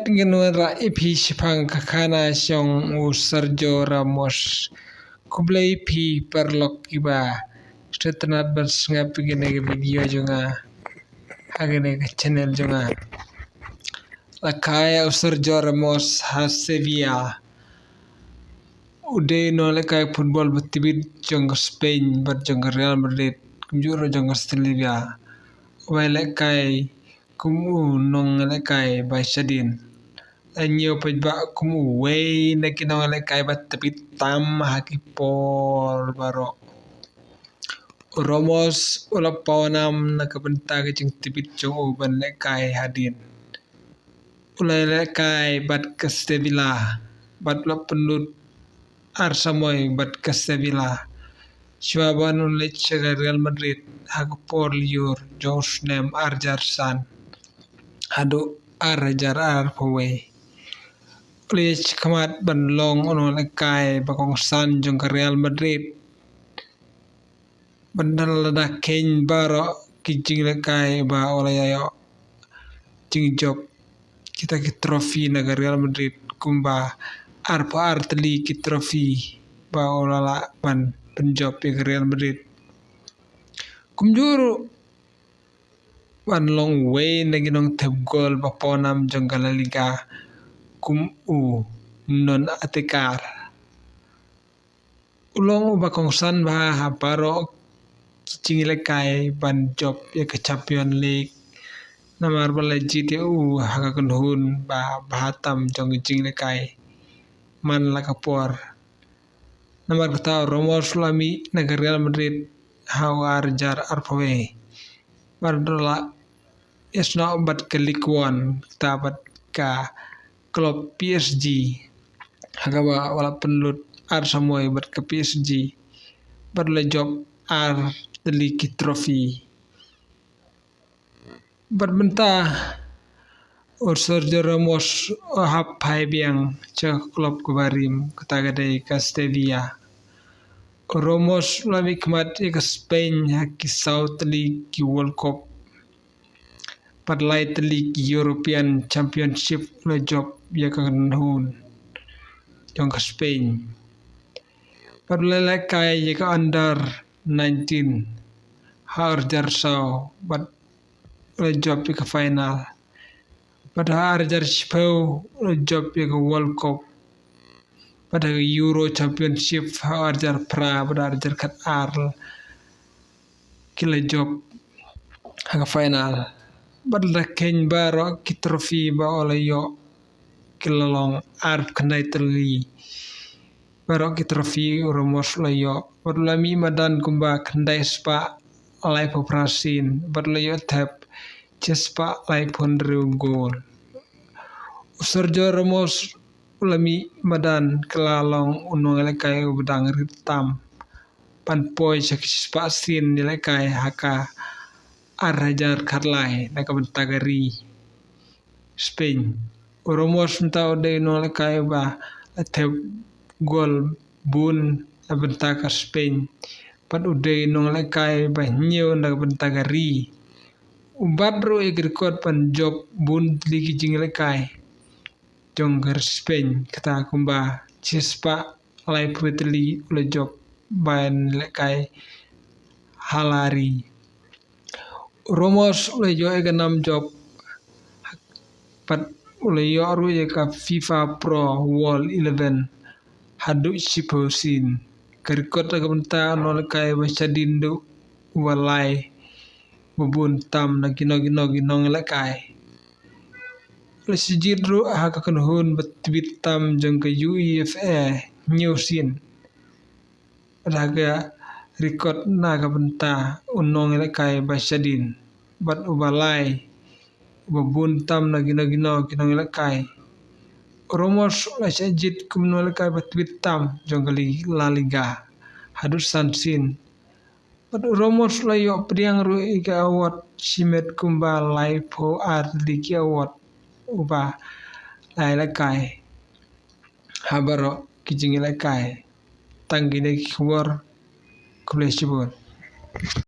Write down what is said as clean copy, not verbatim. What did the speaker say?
genera ipi shipang kakana siong u Sergio Ramos kublai pi perlok iba setenat bersengap gene video jonga hagene channel jonga lakaya u Sergio Ramos ha Sevilla ude no lekai football betibit jong Spain ber jong Real Madrid kunjuro jong Australia wai lekai kumu nong lekai Baisadin anyo pajba kumu wei nekinong lekai bat tapi tam hakipor baro Ramos ula pawanam nakabenta kejeng tibit jong uban lekai hadin ula lekai bat ke Sevilla bat la penut arsamoy bat ke Sevilla Shuaban ulit siya Real Madrid hakapor liur Josh nem Arjarsan hadu Arjar Arpawe ulit kamat banlong ono lekai bakong san jong ke Real Madrid bandal lada ken baro kijing lekai ba olayayo jing job kita ki trofi naga Real Madrid kumba arpa arteli ki trofi ba olala ban penjob ke Real Madrid kumjuru ban long way naginong teb gol ba ponam jong La Liga kum non atekar ulong bakong san ba baro kijing lekai ban job ya ke Champion League namar bala GTU hakakun hun ba bahatam jong kijing lekai man lakapor namar kata Ramos Lami negara Real Madrid Arjar Arpawe bardola isna bat ke League One tabat ka klub PSG hagaba wala penlut Arsamoy bat ke PSG bardola job ar deli ki trofi berbenta Sergio Ramos hap hai biang cek klub kubarim ketagadai ke Sevilla Ramos lami kemat ke Spain ki South League ki World Cup padlai League European Championship le job ya kan hun jong ke Spain padlai kai ya ke under 19 Arjar Sao bad le job ke final pada Arjar Spau le job ke World Cup pada Euro Championship Arjar Pra pada Arjar Qatar kila job ke final badla ken baro ki trofi ba olayo kilalong arp kanai teli baro ki trofi Ramos layo badla mi madan kumba kandai spa alai poprasin badla yo tap jespa lai pondru gol Sergio Ramos ulami madan kelalong unong lekai ubedang ritam pan poi sakispa sin lekai haka Arjar Karlai nakabentagari Spain Ramos mentau de no lekai ba te gol bun abentaka Spain pat ude no lekai ba nyo nakabentagari ubadro record pan job bun ligi jing lekai jongger Spain kata kumba cispa lai putli le job ban lekai halari Ramos le yo eganam job pat ule yo aru ka FIFA Pro World 11 hadu siposin kerikot agabenta no lekai basadindu walai bubun tam na ginong lekai le sijidru hakakun hun betbit tam jong ke UEFA nyusin raga record naga benta unong lekai basadin bat ubalai babun tam na ginong lekai Ramos la sajid kumno lekai batbit tam jong La Liga hadus sansin bat Ramos la yo priang ru ika award simet kumba lai po art ligi award uba lai lekai habaro kijing lekai tanggine kiwar kulesibun